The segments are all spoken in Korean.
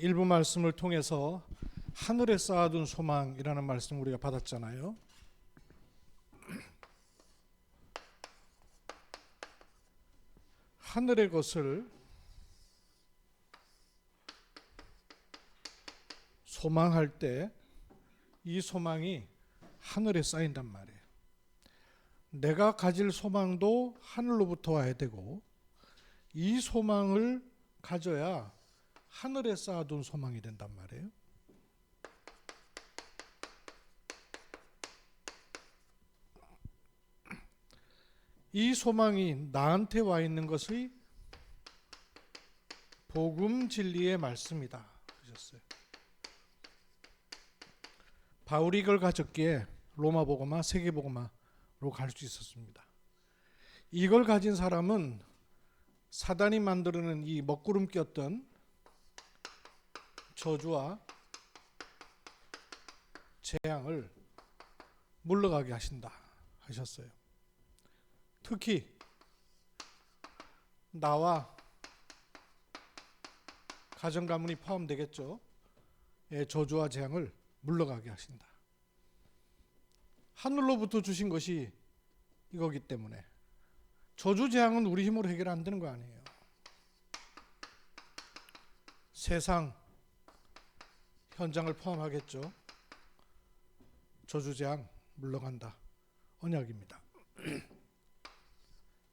일부 말씀을 통해서 하늘에 쌓아둔 소망이라는 말씀 우리가 받았잖아요. 하늘의 것을 소망할 때 이 소망이 하늘에 쌓인단 말이에요. 내가 가질 소망도 하늘로부터 와야 되고 이 소망을 가져야 하늘에 쌓아둔 소망이 된단 말이에요. 이 소망이 나한테 와 있는 것이 복음 진리의 말씀이다 그러셨어요. 바울이 이걸 가졌기에 로마복음화, 세계복음화로 갈 수 있었습니다. 이걸 가진 사람은 사단이 만들어낸 이 먹구름 꼈던 저주와 재앙을 물러가게 하신다 하셨어요. 특히 나와 가정 가문이 포함되겠죠. 저주와 재앙을 물러가게 하신다. 하늘로부터 주신 것이 이거기 때문에 저주 재앙은 우리 힘으로 해결 안 되는 거 아니에요. 세상 현장을 포함하겠죠. 저주 재앙 물러간다. 언약입니다.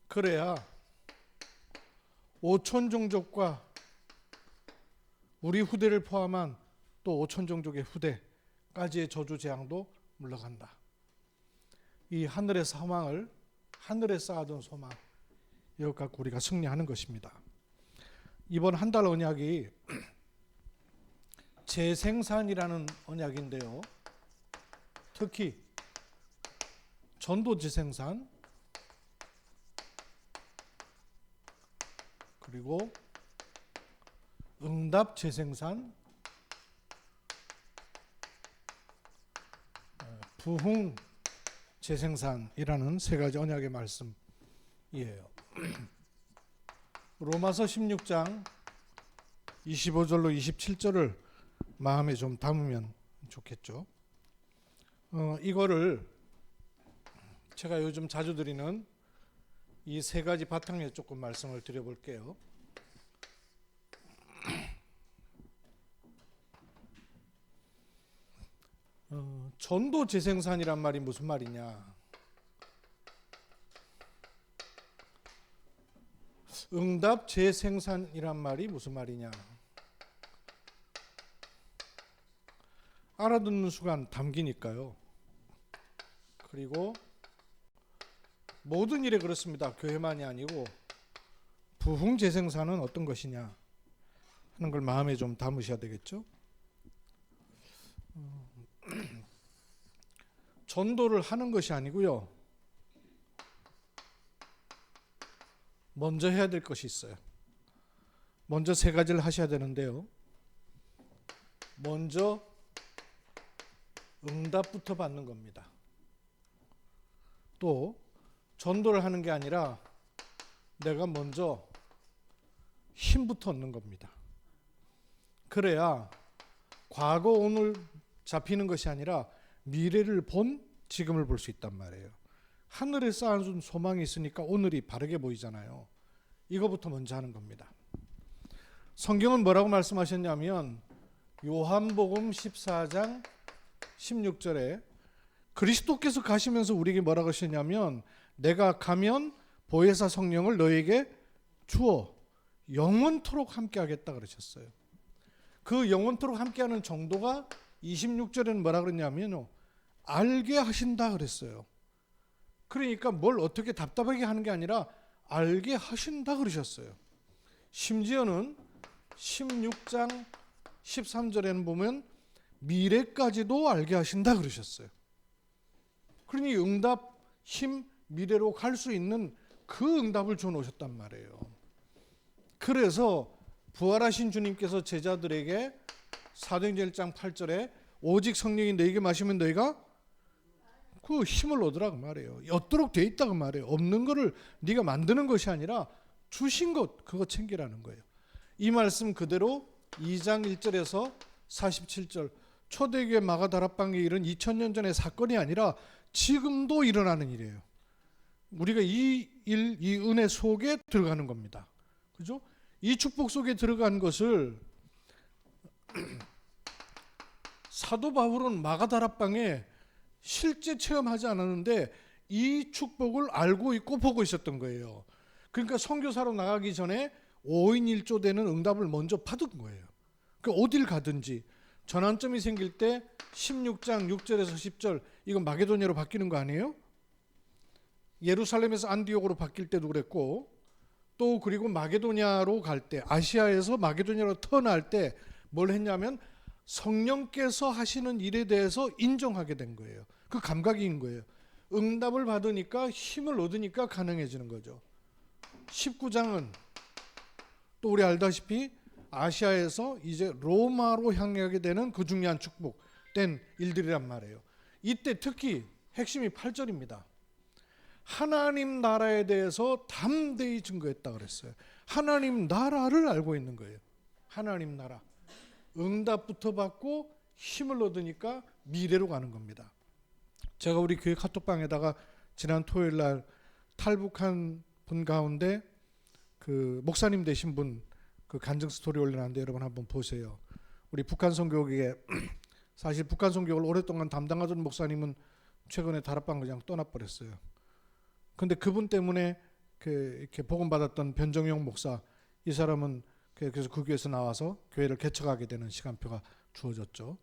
그래야 5천 종족과 우리 후대를 포함한 또 5천 종족의 후대까지의 저주 재앙도 물러간다. 이 하늘의 소망을 하늘에 쌓아둔 소망 이것 갖고 우리가 승리하는 것입니다. 이번 한 달 언약이 재생산이라는 언약인데요. 특히 전도 재생산 그리고 응답 재생산, 부흥 재생산이라는 세 가지 언약의 말씀이에요. 로마서 16장 25절로 27절을 마음에 좀 담으면 좋겠죠. 이거를 제가 요즘 자주 드리는 이 세 가지 바탕에 조금 말씀을 드려볼게요. 전도 재생산이란 말이 무슨 말이냐? 응답 재생산이란 말이 무슨 말이냐? 알아듣는 순간 담기니까요. 그리고 모든 일에 그렇습니다. 교회만이 아니고 부흥 재생산은 어떤 것이냐 하는 걸 마음에 좀 담으셔야 되겠죠. 전도를 하는 것이 아니고요. 먼저 해야 될 것이 있어요. 먼저 세 가지를 하셔야 되는데요. 먼저 응답부터 받는 겁니다. 또 전도를 하는 게 아니라 내가 먼저 힘부터 얻는 겁니다. 그래야 과거 오늘 잡히는 것이 아니라 미래를 본 지금을 볼 수 있단 말이에요. 하늘에 쌓아둔 소망이 있으니까 오늘이 바르게 보이잖아요. 이거부터 먼저 하는 겁니다. 성경은 뭐라고 말씀하셨냐면 요한복음 14장 16절에 그리스도께서 가시면서 우리에게 뭐라고 하셨냐면 내가 가면 보혜사 성령을 너에게 주어 영원토록 함께하겠다 그러셨어요. 그 영원토록 함께하는 정도가 26절에는 뭐라 그랬냐면요. 알게 하신다 그랬어요. 그러니까 뭘 어떻게 답답하게 하는 게 아니라 알게 하신다 그러셨어요. 심지어는 16장 13절에는 보면 미래까지도 알게 하신다 그러셨어요. 그러니 응답, 힘, 미래로 갈 수 있는 그 응답을 줘 놓으셨단 말이에요. 그래서 부활하신 주님께서 제자들에게 사도행전 1장 8절에 오직 성령이 너에게 마시면 너희가 그 힘을 얻으라 그 말이에요. 얻도록 돼 있다 그 말이에요. 없는 거를 네가 만드는 것이 아니라 주신 것 그거 챙기라는 거예요. 이 말씀 그대로 2장 1절에서 47절. 초대교회 마가다락방의 일은 2000년 전의 사건이 아니라 지금도 일어나는 일이에요. 우리가 이 은혜 속에 들어가는 겁니다. 그죠? 이 축복 속에 들어간 것을 사도 바울은 마가다락방에 실제 체험하지 않았는데 이 축복을 알고 있고 보고 있었던 거예요. 그러니까 선교사로 나가기 전에 5인 1조 되는 응답을 먼저 받은 거예요. 그러니까 어딜 가든지 전환점이 생길 때 16장 6절에서 10절 이건 마게도냐로 바뀌는 거 아니에요? 예루살렘에서 안디옥으로 바뀔 때도 그랬고 또 그리고 마게도냐로 갈 때 아시아에서 마게도냐로 턴할 때 뭘 했냐면 성령께서 하시는 일에 대해서 인정하게 된 거예요. 그 감각인 거예요. 응답을 받으니까 힘을 얻으니까 가능해지는 거죠. 19장은 또 우리 알다시피 아시아에서 이제 로마로 향하게 되는 그 중요한 축복된 일들이란 말이에요. 이때 특히 핵심이 8절입니다. 하나님 나라에 대해서 담대히 증거했다 그랬어요. 하나님 나라를 알고 있는 거예요. 하나님 나라. 응답부터 받고 힘을 얻으니까 미래로 가는 겁니다. 제가 우리 교회 카톡방에다가 지난 토요일 날 탈북한 분 가운데 그 목사님 되신 분 그 간증 스토리 올려놨는데 여러분 한번 보세요. 우리 북한 선교국에 사실 북한 선교국을 오랫동안 담당하던 목사님은 최근에 다락방 그냥 떠나버렸어요. 근데 그분 때문에 이렇게 복음 받았던 변정용 목사 이 사람은 그래서 그 교회에서 나와서 교회를 개척하게 되는 시간표가 주어졌죠.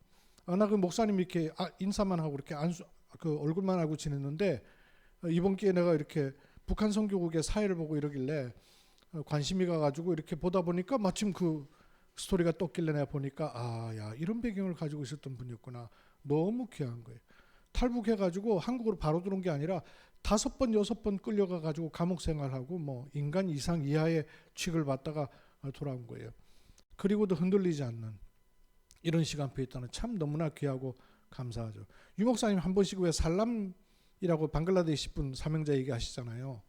나 그 목사님 이렇게 인사만 하고 이렇게 그 얼굴만 알고 지냈는데 이번 기회에 내가 이렇게 북한 선교국의 사회를 보고 이러길래 관심이 가가지고 이렇게 보다 보니까 마침 그 스토리가 떴길래 내가 보니까 야 이런 배경을 가지고 있었던 분이었구나. 너무 귀한 거예요. 탈북해가지고 한국으로 바로 들어온 게 아니라 5번 6번 끌려가가지고 감옥 생활하고 뭐 인간 이상 이하의 취급을 받다가 돌아온 거예요. 그리고도 흔들리지 않는 이런 시간표에 있다는 참 너무나 귀하고 감사하죠. 유 목사님 한 번씩 왜 살람이라고 방글라데시 분 사명자 얘기하시잖아요.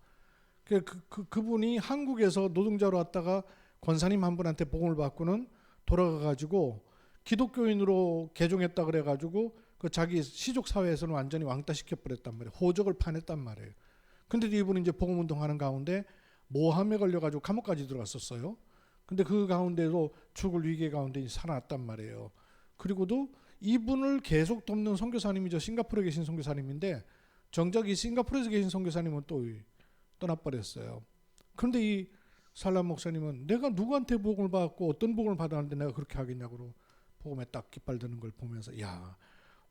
그분이 한국에서 노동자로 왔다가 권사님 한 분한테 복음을 받고는 돌아가가지고 기독교인으로 개종했다 그래가지고 그 자기 시족 사회에서는 완전히 왕따 시켜버렸단 말이에요. 호적을 파냈단 말이에요. 근데 이분이 이제 복음 운동하는 가운데 모함에 걸려가지고 감옥까지 들어갔었어요. 근데 그 가운데도 죽을 위기 가운데 살아났단 말이에요. 그리고도 이분을 계속 돕는 선교사님이죠. 싱가포르에 계신 선교사님인데 정작 이 싱가포르에서 계신 선교사님은 또 떠나버렸어요. 그런데 이 살람 목사님은 내가 누구한테 복음을 받고 어떤 복음을 받았는데 내가 그렇게 하겠냐고 복음에 딱 깃발드는 걸 보면서 야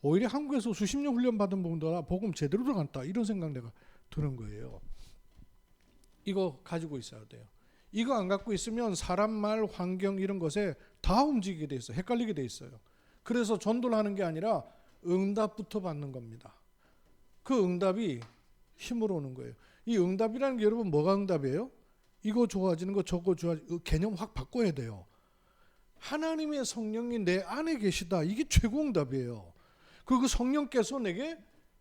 오히려 한국에서 수십 년 훈련 받은 분보다 복음 제대로 들어간다 이런 생각 내가 드는 거예요. 이거 가지고 있어야 돼요. 이거 안 갖고 있으면 사람 말 환경 이런 것에 다 움직이게 돼 있어요. 헷갈리게 돼 있어요. 그래서 전도를 하는 게 아니라 응답부터 받는 겁니다. 그 응답이 힘으로 오는 거예요. 이 응답이라는 게 여러분 뭐가 응답이에요? 이거 좋아지는 거 저거 좋아지는 개념 확 바꿔야 돼요. 하나님의 성령이 내 안에 계시다. 이게 최고 응답이에요. 그 성령께서 내게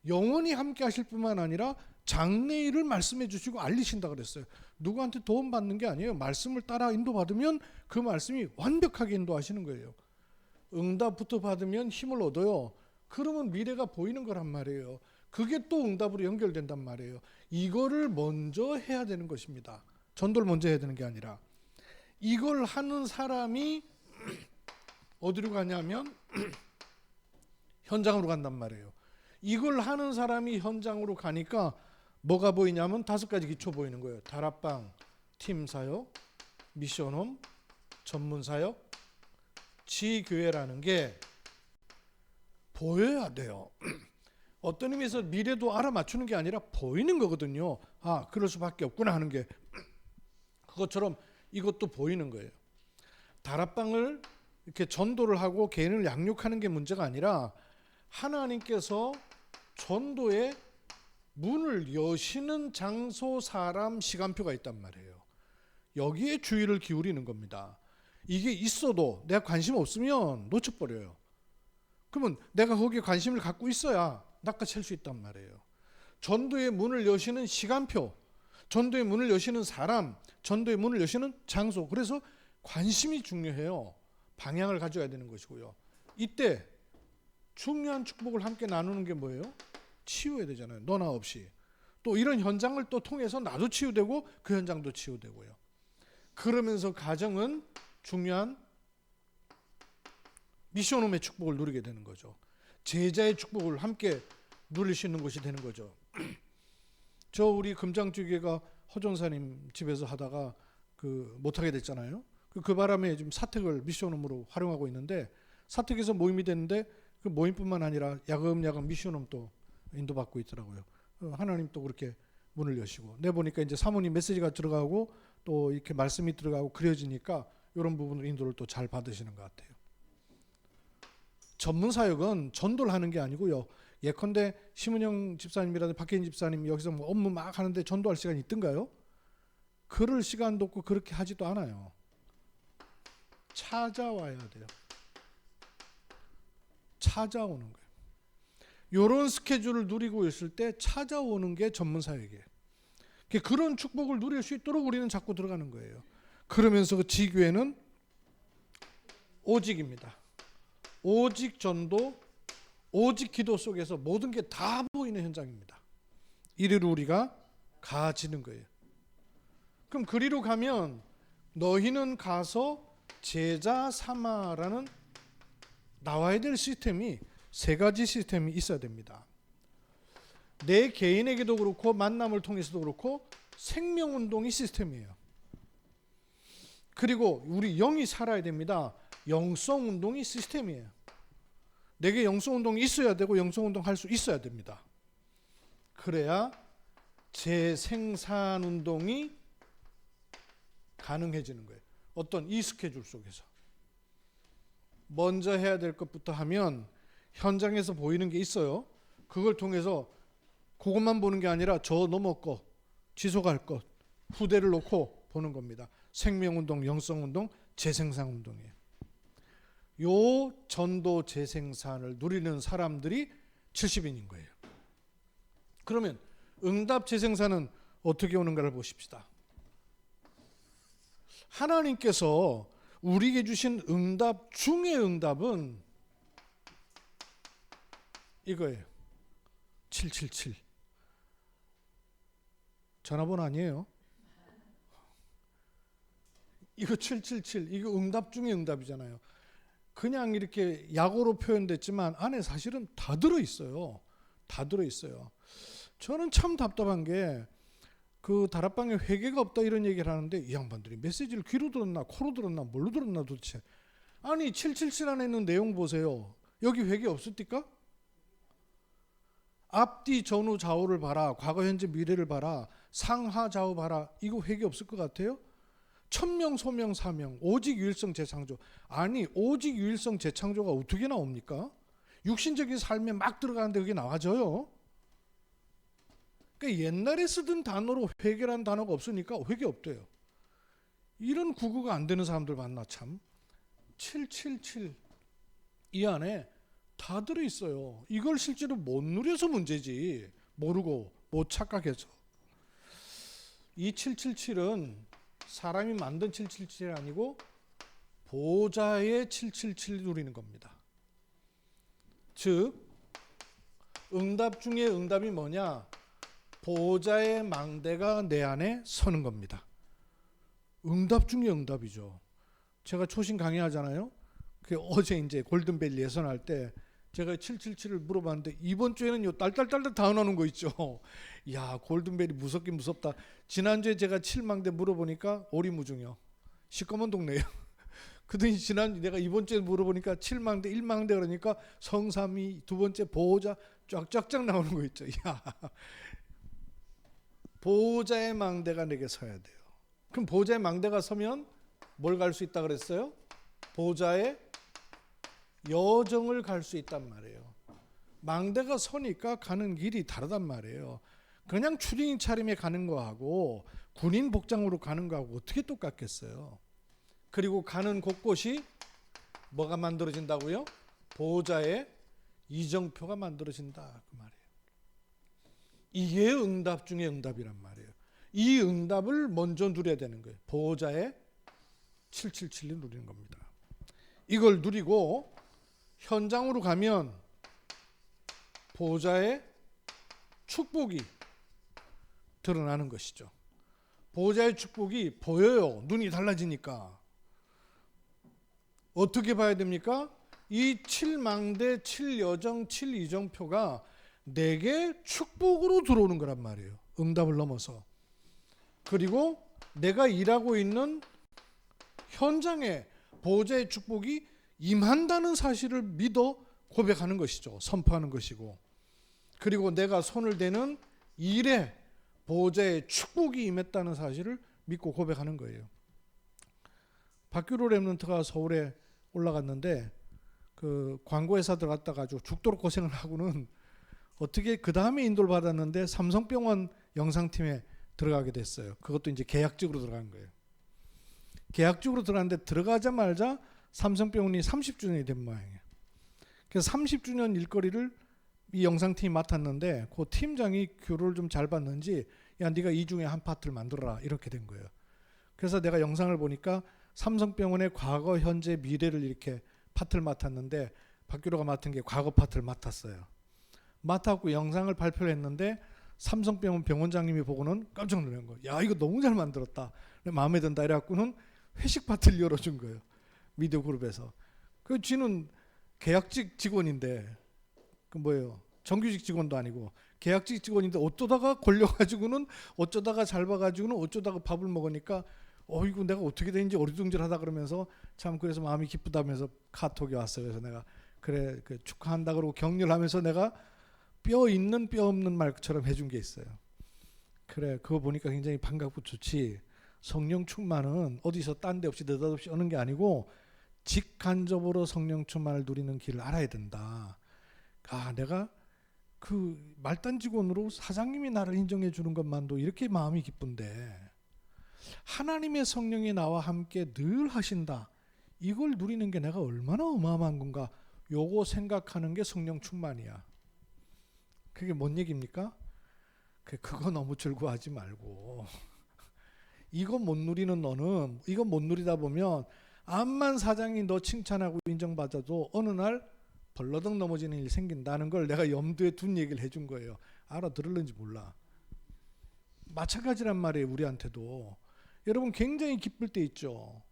영원히 함께 하실 뿐만 아니라 장래일을 말씀해 주시고 알리신다 그랬어요. 누구한테 도움 받는 게 아니에요. 말씀을 따라 인도받으면 그 말씀이 완벽하게 인도하시는 거예요. 응답부터 받으면 힘을 얻어요. 그러면 미래가 보이는 거란 말이에요. 그게 또 응답으로 연결된단 말이에요. 이거를 먼저 해야 되는 것입니다. 전도를 먼저 해야 되는 게 아니라 이걸 하는 사람이 어디로 가냐면 현장으로 간단 말이에요. 이걸 하는 사람이 현장으로 가니까 뭐가 보이냐면 5가지 기초 보이는 거예요. 다락방, 팀사역, 미션홈, 전문사역, 지교회라는 게 보여야 돼요. 어떤 의미에서 미래도 알아맞추는 게 아니라 보이는 거거든요. 그럴 수밖에 없구나 하는 게 그것처럼 이것도 보이는 거예요. 다락방을 이렇게 전도를 하고 개인을 양육하는 게 문제가 아니라 하나님께서 전도의 문을 여시는 장소, 사람, 시간표가 있단 말이에요. 여기에 주의를 기울이는 겁니다. 이게 있어도 내가 관심 없으면 놓쳐버려요. 그러면 내가 거기에 관심을 갖고 있어야 낚아챌 수 있단 말이에요. 전도의 문을 여시는 시간표, 전도의 문을 여시는 사람, 전도의 문을 여시는 장소. 그래서 관심이 중요해요. 방향을 가져야 되는 것이고요. 이때 중요한 축복을 함께 나누는 게 뭐예요? 치유해야 되잖아요. 너나 없이. 또 이런 현장을 또 통해서 나도 치유되고 그 현장도 치유되고요. 그러면서 가정은 중요한 미션홈의 축복을 누리게 되는 거죠. 제자의 축복을 함께 누릴 수 있는 것이 되는 거죠. 저 우리 금장주교가 허전사님 집에서 하다가 못하게 됐잖아요. 그 바람에 지금 사택을 미션홈으로 활용하고 있는데, 사택에서 모임이 됐는데 그 모임뿐만 아니라 야금야금 미션홈도 인도받고 있더라고요. 하나님 또 그렇게 문을 여시고, 내보니까 이제 사모님 메시지가 들어가고 또 이렇게 말씀이 들어가고 그려지니까 이런 부분을 인도를 또 잘 받으시는 것 같아요. 전문 사역은 전도를 하는 게 아니고요. 예컨대 심은영 집사님이라든지 박혜인 집사님 여기서 뭐 업무 막 하는데 전도할 시간이 있던가요? 그럴 시간도 없고 그렇게 하지도 않아요. 찾아와야 돼요. 찾아오는 거예요. 이런 스케줄을 누리고 있을 때 찾아오는 게 전문 사역이에요. 그런 축복을 누릴 수 있도록 우리는 자꾸 들어가는 거예요. 그러면서 그 지교회는 오직입니다. 오직 전도, 오직 기도 속에서 모든 게 다 보이는 현장입니다. 이리로 우리가 가지는 거예요. 그럼 그리로 가면 너희는 가서 제자 삼아라는 나와야 될 시스템이 세 가지 시스템이 있어야 됩니다. 내 개인에게도 그렇고 만남을 통해서도 그렇고 생명운동이 시스템이에요. 그리고 우리 영이 살아야 됩니다. 영성운동이 시스템이에요. 내게 영성운동이 있어야 되고 영성운동 할 수 있어야 됩니다. 그래야 재생산운동이 가능해지는 거예요. 어떤 이 스케줄 속에서. 먼저 해야 될 것부터 하면 현장에서 보이는 게 있어요. 그걸 통해서 그것만 보는 게 아니라 저 넘어 것, 지속할 것, 후대를 놓고 보는 겁니다. 생명운동, 영성운동, 재생산운동이에요. 요 전도 재생산을 누리는 사람들이 70인인 거예요. 그러면 응답 재생산은 어떻게 오는가를 보십시다. 하나님께서 우리에게 주신 응답 중의 응답은 이거예요. 777. 전화번호 아니에요. 이거 777. 이거 응답 중의 응답이잖아요. 그냥 이렇게 약어로 표현됐지만 안에 사실은 다 들어있어요. 다 들어있어요. 저는 참 답답한 게 그 다락방에 회개가 없다 이런 얘기를 하는데 이 양반들이 메시지를 귀로 들었나 코로 들었나 뭘로 들었나 도대체. 아니 777 안에 있는 내용 보세요. 여기 회개 없습니까? 앞뒤 전후 좌우를 봐라. 과거 현재 미래를 봐라. 상하 좌우 봐라. 이거 회개 없을 것 같아요? 천명 소명 사명 오직 유일성 재창조. 아니 오직 유일성 재창조가 어떻게 나옵니까? 육신적인 삶에 막 들어가는데 그게 나와져요? 그러니까 옛날에 쓰던 단어로 회개라는 단어가 없으니까 회개 없대요. 이런 구구가 안 되는 사람들 만나 참. 777 이 안에 다 들어있어요. 이걸 실제로 못 누려서 문제지. 모르고 못 착각해서. 이 777은 사람이 만든 777이 아니고 보좌의 777을 누리는 겁니다. 즉 응답 중에 응답이 뭐냐? 보좌의 망대가 내 안에 서는 겁니다. 응답 중에 응답이죠. 제가 초신 강의하잖아요. 어제 이제 골든벨리 예선할 때 제가 777을 물어봤는데 이번 주에는 요 딸딸딸딸 다 나오는 거 있죠. 야 골든벨이 무섭긴 무섭다. 지난주에 제가 7망대 물어보니까 오리무중이요. 시꺼먼 동네예요. 그더니 지난 내가 이번 주에 물어보니까 7망대 1망대 그러니까 성삼위 두 번째 보호자 쫙쫙쫙 나오는 거 있죠. 야 보호자의 망대가 내게 서야 돼요. 그럼 보호자의 망대가 서면 뭘 갈 수 있다 그랬어요? 보호자의 여정을 갈 수 있단 말이에요. 망대가 서니까 가는 길이 다르단 말이에요. 그냥 추리닝 차림에 가는 거하고 군인 복장으로 가는 거하고 어떻게 똑같겠어요? 그리고 가는 곳곳이 뭐가 만들어진다고요? 보호자의 이정표가 만들어진다 그 말이에요. 이게 응답 중에 응답이란 말이에요. 이 응답을 먼저 누려야 되는 거예요. 보호자의 777을 누리는 겁니다. 이걸 누리고 현장으로 가면 보호자의 축복이 드러나는 것이죠. 보호자의 축복이 보여요. 눈이 달라지니까. 어떻게 봐야 됩니까? 이 7망대, 7여정, 7이정표가 내게 축복으로 들어오는 거란 말이에요. 응답을 넘어서. 그리고 내가 일하고 있는 현장에 보호자의 축복이 임한다는 사실을 믿어 고백하는 것이죠. 선포하는 것이고. 그리고 내가 손을 대는 일에 보호자의 축복이 임했다는 사실을 믿고 고백하는 거예요. 박규로 랩런트가 서울에 올라갔는데 그 광고회사 들어갔다가 아주 죽도록 고생을 하고는 어떻게 그 다음에 인도를 받았는데 삼성병원 영상팀에 들어가게 됐어요. 그것도 이제 계약직으로 들어간 거예요. 계약직으로 들어갔는데 들어가자마자 삼성병원이 30주년이 된 모양이에요. 그래서 30주년 일거리를 이 영상팀이 맡았는데 그 팀장이 규를 좀 잘 봤는지 야 네가 이 중에 한 파트를 만들어라 이렇게 된 거예요. 그래서 내가 영상을 보니까 삼성병원의 과거, 현재, 미래를 이렇게 파트를 맡았는데 박규로가 맡은 게 과거 파트를 맡았어요. 맡았고 영상을 발표를 했는데 삼성병원 병원장님이 보고는 깜짝 놀란 거예요. 야 이거 너무 잘 만들었다. 마음에 든다 이래갖고는 회식 파티를 열어준 거예요. 미디어 그룹에서. 그 쥐는 계약직 직원인데 그 뭐예요? 정규직 직원도 아니고 계약직 직원인데 어쩌다가 걸려가지고는 어쩌다가 잘 봐가지고는 어쩌다가 밥을 먹으니까 이거 내가 어떻게 되는지 어리둥절하다 그러면서 참 그래서 마음이 기쁘다면서 카톡이 왔어요. 그래서 내가 그래 그 축하한다 그러고 격려하면서 내가 뼈 있는 뼈 없는 말처럼 해준 게 있어요. 그래 그거 보니까 굉장히 반갑고 좋지. 성령 충만은 어디서 딴 데 없이 느닷없이 오는 게 아니고 직간접으로 성령 충만을 누리는 길을 알아야 된다. 아 내가 그 말단 직원으로 사장님이 나를 인정해 주는 것만도 이렇게 마음이 기쁜데 하나님의 성령이 나와 함께 늘 하신다. 이걸 누리는 게 내가 얼마나 어마어마한 건가. 요거 생각하는 게 성령 충만이야. 그게 뭔 얘기입니까? 그거 너무 즐거워하지 말고 이거 못 누리는 너는 이거 못 누리다 보면 암만 사장이 너 칭찬하고 인정받아도 어느 날 벌러덩 넘어지는 일이 생긴다는 걸 내가 염두에 둔 얘기를 해준 거예요. 알아들을는지 몰라. 마찬가지란 말이에요. 우리한테도. 여러분 굉장히 기쁠 때 있죠.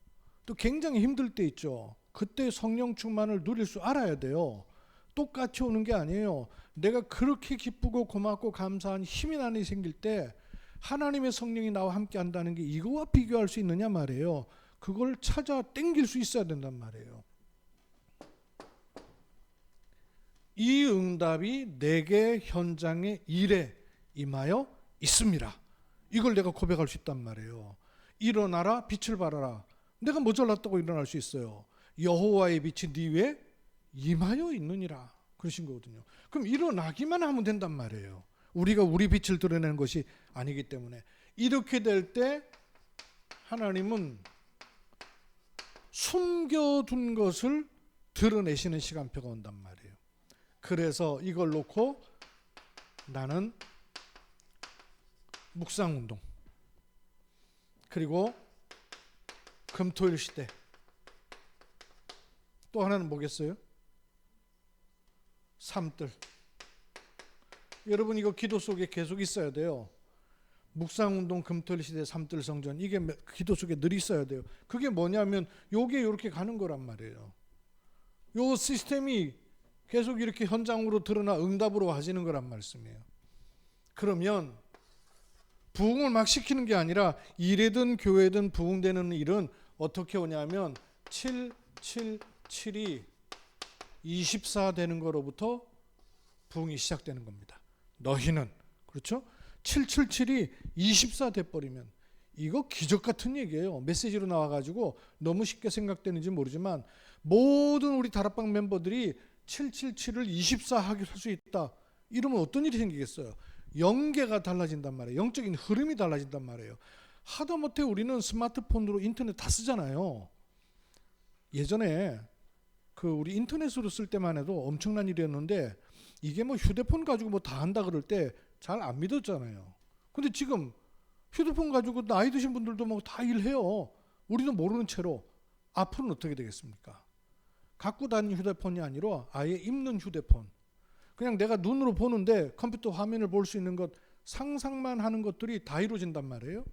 또 굉장히 힘들 때 있죠. 그때 성령 충만을 누릴 줄 알아야 돼요. 똑같이 오는 게 아니에요. 내가 그렇게 기쁘고 고맙고 감사한 힘이 나는 일이 생길 때 하나님의 성령이 나와 함께 한다는 게 이거와 비교할 수 있느냐 말이에요. 그걸 찾아 땡길 수 있어야 된단 말이에요. 이 응답이 내게 현장의 일에 임하여 있습니다. 이걸 내가 고백할 수 있단 말이에요. 일어나라 빛을 발하라. 내가 모자랐다고 일어날 수 있어요. 여호와의 빛이 네 위에 임하여 있느니라 그러신 거거든요. 그럼 일어나기만 하면 된단 말이에요. 우리가 우리 빛을 드러내는 것이 아니기 때문에 이렇게 될 때 하나님은 숨겨둔 것을 드러내시는 시간표가 온단 말이에요. 그래서 이걸 놓고 나는 묵상운동 그리고 금토일 시대 또 하나는 뭐겠어요? 삶들. 여러분 이거 기도 속에 계속 있어야 돼요. 묵상운동 금토일 시대 삶들 성전 이게 기도 속에 늘 있어야 돼요. 그게 뭐냐면 요게 이렇게 가는 거란 말이에요. 요 시스템이 계속 이렇게 현장으로 드러나 응답으로 와지는 거란 말씀이에요. 그러면 부흥을 막 시키는 게 아니라 일이든 교회든 부흥되는 일은 어떻게 오냐면 7, 7, 7이 24 되는 거로부터 부흥이 시작되는 겁니다. 너희는 그렇죠? 777이 24 돼버리면 이거 기적 같은 얘기예요. 메시지로 나와가지고 너무 쉽게 생각되는지 모르지만 모든 우리 다락방 멤버들이 777을 24 하게 할 수 있다. 이러면 어떤 일이 생기겠어요? 영계가 달라진단 말이에요. 영적인 흐름이 달라진단 말이에요. 하다못해 우리는 스마트폰으로 인터넷 다 쓰잖아요. 예전에 그 우리 인터넷으로 쓸 때만 해도 엄청난 일이었는데 이게 뭐 휴대폰 가지고 뭐 다 한다 그럴 때 잘 안 믿었잖아요. 근데 지금 휴대폰 가지고 나이 드신 분들도 뭐 다 일해요. 우리도 모르는 채로 앞으로는 어떻게 되겠습니까? 갖고 다니는 휴대폰이 아니라 아예 입는 휴대폰. 그냥 내가 눈으로 보는데 컴퓨터 화면을 볼 수 있는 것, 상상만 하는 것들이 다 이루어진단 말이에요.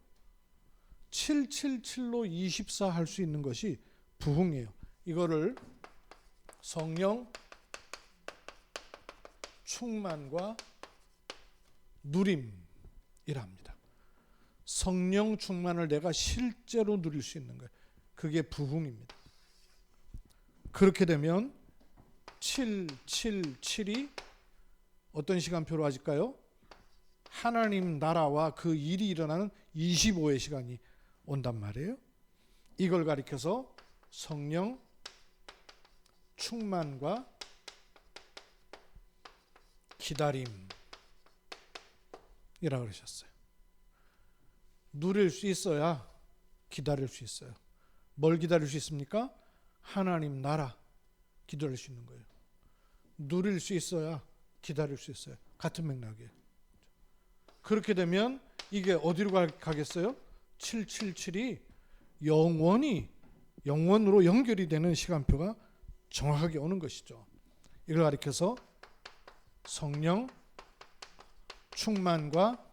777로 24 할 수 있는 것이 부흥이에요. 이거를 성령 충만과 누림이라 합니다. 성령 충만을 내가 실제로 누릴 수 있는 거예요. 그게 부흥입니다. 그렇게 되면 777이 어떤 시간표로 하실까요? 하나님 나라와 그 일이 일어나는 25의 시간이 온단 말이에요. 이걸 가리켜서 성령 충만과 기다림이라 그러셨어요. 누릴 수 있어야 기다릴 수 있어요. 뭘 기다릴 수 있습니까? 하나님 나라 기다릴 수 있는 거예요. 누릴 수 있어야 기다릴 수 있어요. 같은 맥락이에요. 그렇게 되면 이게 어디로 가겠어요? 777이 영원으로 연결이 되는 시간표가 정확하게 오는 것이죠. 이걸 가리켜서 성령 충만과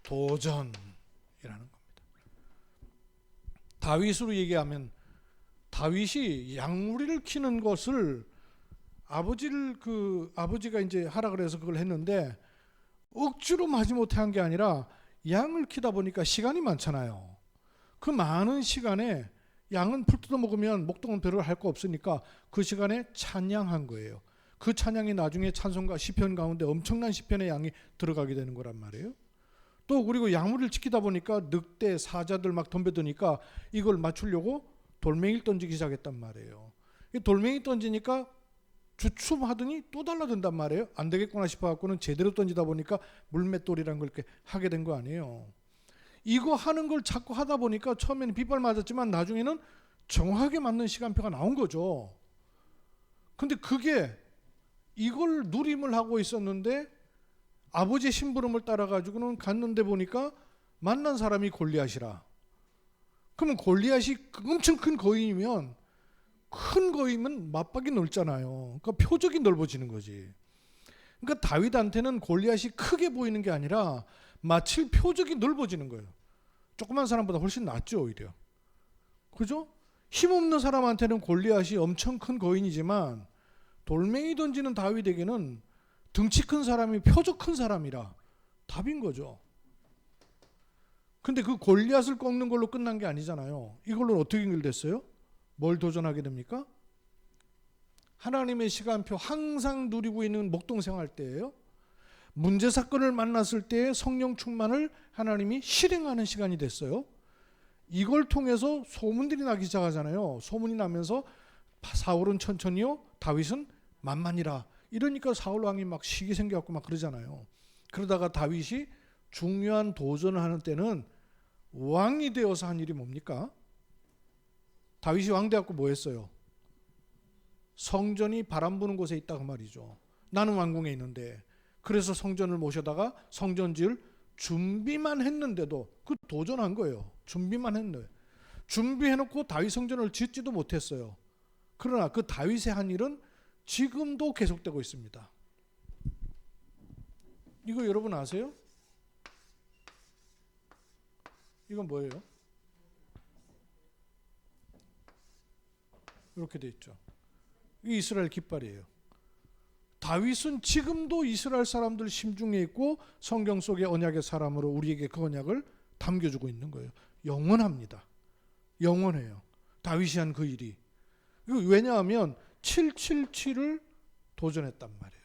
도전이라는 겁니다. 다윗으로 얘기하면 다윗이 양무리를 키는 것을 아버지가 이제 하라 그래서 그걸 했는데 억지로 마지못해 한 게 아니라 양을 키다 보니까 시간이 많잖아요. 그 많은 시간에 양은 풀 뜯어 먹으면 목동은 별로 할 거 없으니까 그 시간에 찬양한 거예요. 그 찬양이 나중에 찬송가 시편 가운데 엄청난 시편의 양이 들어가게 되는 거란 말이에요. 또 그리고 양무리를 지키다 보니까 늑대 사자들 막 덤벼드니까 이걸 맞추려고 돌멩이를 던지기 시작했단 말이에요. 돌멩이 던지니까 주춤하더니 또 달라든단 말이에요. 안 되겠구나 싶어갖고는 제대로 던지다 보니까 물맷돌이라는 걸 이렇게 하게 된 거 아니에요. 이거 하는 걸 자꾸 하다 보니까 처음에는 빗발 맞았지만 나중에는 정확하게 맞는 시간표가 나온 거죠. 근데 그게 이걸 누림을 하고 있었는데 아버지의 심부름을 따라가지고는 갔는데 보니까 만난 사람이 골리앗이라. 그러면 골리앗이 엄청 큰 거인이면 큰 거인은 맞박이 넓잖아요. 그러니까 표적이 넓어지는 거지. 그러니까 다윗한테는 골리앗이 크게 보이는 게 아니라 마치 표적이 넓어지는 거예요. 조그만 사람보다 훨씬 낫죠, 오히려. 그죠? 힘없는 사람한테는 골리앗이 엄청 큰 거인이지만 돌멩이 던지는 다윗에게는 등치 큰 사람이 표적 큰 사람이라 답인 거죠. 근데 그 골리앗을 꺾는 걸로 끝난 게 아니잖아요. 이걸로 어떻게 연결됐어요? 뭘 도전하게 됩니까? 하나님의 시간표 항상 누리고 있는 목동생활 때예요. 문제 사건을 만났을 때 성령 충만을 하나님이 실행하는 시간이 됐어요. 이걸 통해서 소문들이 나기 시작하잖아요. 소문이 나면서 사울은 천천히요, 다윗은 만만이라. 이러니까 사울 왕이 막 시기 생겨갖고 막 그러잖아요. 그러다가 다윗이 중요한 도전을 하는 때는 왕이 되어서 한 일이 뭡니까? 다윗이 왕 돼갖고 뭐 했어요? 성전이 바람 부는 곳에 있다 그 말이죠. 나는 왕궁에 있는데. 그래서 성전을 모셔다가 성전 지을 준비만 했는데도 그 도전한 거예요. 준비만 했는데. 준비해놓고 다윗 성전을 짓지도 못했어요. 그러나 그 다윗의 한 일은 지금도 계속되고 있습니다. 이거 여러분 아세요? 이건 뭐예요? 이렇게 돼 있죠. 이 이스라엘 깃발이에요. 다윗은 지금도 이스라엘 사람들 심중에 있고 성경 속의 언약의 사람으로 우리에게 그 언약을 담겨주고 있는 거예요. 영원합니다. 영원해요. 다윗이 한 그 일이. 왜냐하면 777을 도전했단 말이에요.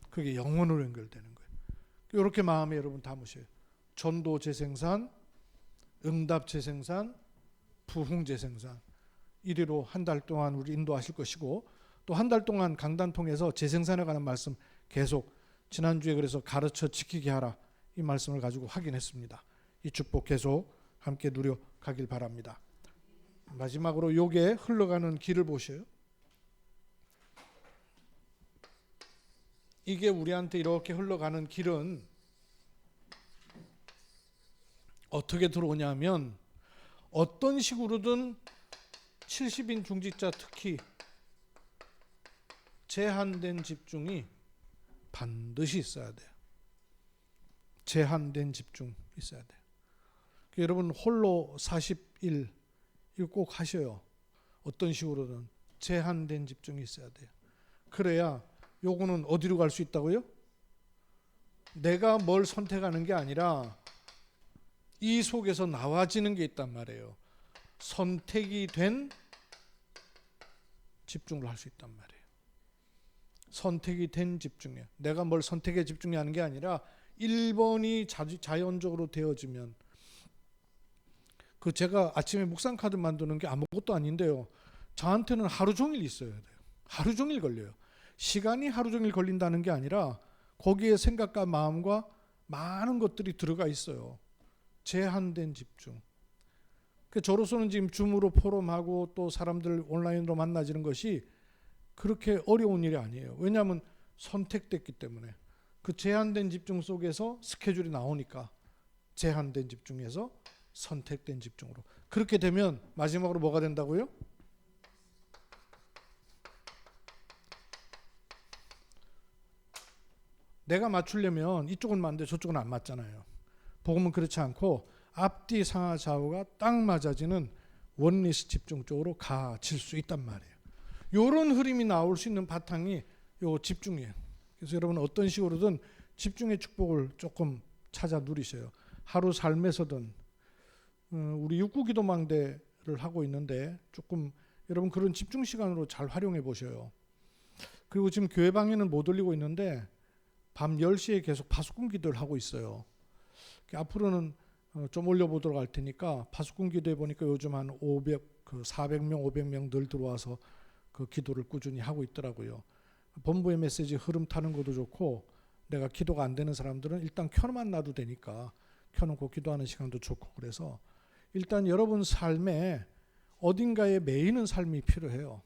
그게 영원으로 연결되는 거예요. 이렇게 마음에 여러분 담으셔요. 전도 재생산, 응답 재생산, 부흥 재생산. 이리로 한 달 동안 우리 인도하실 것이고 또 한 달 동안 강단 통해서 재생산에 관한 말씀 계속 지난주에 그래서 가르쳐 지키게 하라 이 말씀을 가지고 확인했습니다. 이 축복 계속 함께 누려가길 바랍니다. 마지막으로 요게 흘러가는 길을 보셔요. 이게 우리한테 이렇게 흘러가는 길은 어떻게 들어오냐면 어떤 식으로든 70인 중직자 특히 제한된 집중이 반드시 있어야 돼요. 제한된 집중 있어야 돼요. 여러분 홀로 40일 이거 꼭 하셔요. 어떤 식으로든 제한된 집중이 있어야 돼요. 그래야 요거는 어디로 갈 수 있다고요? 내가 뭘 선택하는 게 아니라 이 속에서 나와지는 게 있단 말이에요. 선택이 된 집중을 할 수 있단 말이에요. 선택이 된 집중이에요. 내가 뭘 선택에 집중이 하는 게 아니라 1번이 자연적으로 되어지면, 그 제가 아침에 묵상 카드 만드는 게 아무것도 아닌데요. 저한테는 하루 종일 있어야 돼요. 하루 종일 걸려요. 시간이 하루 종일 걸린다는 게 아니라 거기에 생각과 마음과 많은 것들이 들어가 있어요. 제한된 집중. 저로서는 지금 줌으로 포럼하고 또 사람들 온라인으로 만나지는 것이 그렇게 어려운 일이 아니에요. 왜냐하면 선택됐기 때문에. 그 제한된 집중 속에서 스케줄이 나오니까 제한된 집중에서 선택된 집중으로. 그렇게 되면 마지막으로 뭐가 된다고요? 내가 맞추려면 이쪽은 맞는데 저쪽은 안 맞잖아요. 복음은 그렇지 않고 앞뒤 상하 좌우가 딱 맞아지는 원리스 집중 쪽으로 가질 수 있단 말이에요. 이런 흐름이 나올 수 있는 바탕이 요 집중이에요. 그래서 여러분 어떤 식으로든 집중의 축복을 조금 찾아 누리셔요. 하루 삶에서든 우리 육구기도망대를 하고 있는데 조금 여러분 그런 집중 시간으로 잘 활용해 보셔요. 그리고 지금 교회 방에는 못 올리고 있는데 밤 10시에 계속 파수꾼 기도를 하고 있어요. 앞으로는 좀 올려보도록 할 테니까 파수꾼 기도해 보니까 요즘 한 400명, 500명 늘 들어와서 그 기도를 꾸준히 하고 있더라고요. 본부의 메시지 흐름 타는 것도 좋고, 내가 기도가 안 되는 사람들은 일단 켜만 놔도 되니까 켜놓고 기도하는 시간도 좋고, 그래서 일단 여러분 삶에 어딘가에 매이는 삶이 필요해요.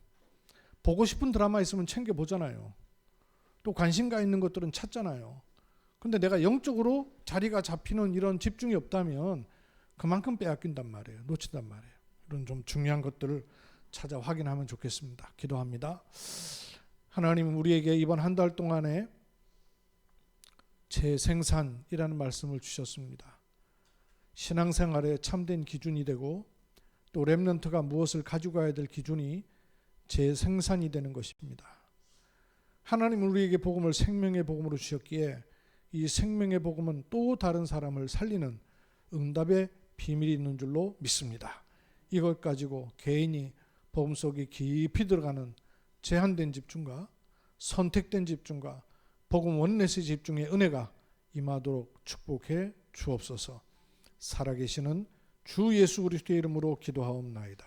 보고 싶은 드라마 있으면 챙겨보잖아요. 또 관심가 있는 것들은 찾잖아요. 근데 내가 영적으로 자리가 잡히는 이런 집중이 없다면 그만큼 빼앗긴단 말이에요. 놓친단 말이에요. 이런 좀 중요한 것들을 찾아 확인하면 좋겠습니다. 기도합니다. 하나님, 우리에게 이번 한 달 동안에 재생산이라는 말씀을 주셨습니다. 신앙생활의 참된 기준이 되고 또 렘넌트가 무엇을 가져가야 될 기준이 재생산이 되는 것입니다. 하나님은 우리에게 복음을 생명의 복음으로 주셨기에 이 생명의 복음은 또 다른 사람을 살리는 응답의 비밀이 있는 줄로 믿습니다. 이것 가지고 개인이 복음 속에 깊이 들어가는 제한된 집중과 선택된 집중과 복음 원내스 집중의 은혜가 임하도록 축복해 주옵소서. 살아계시는 주 예수 그리스도의 이름으로 기도하옵나이다.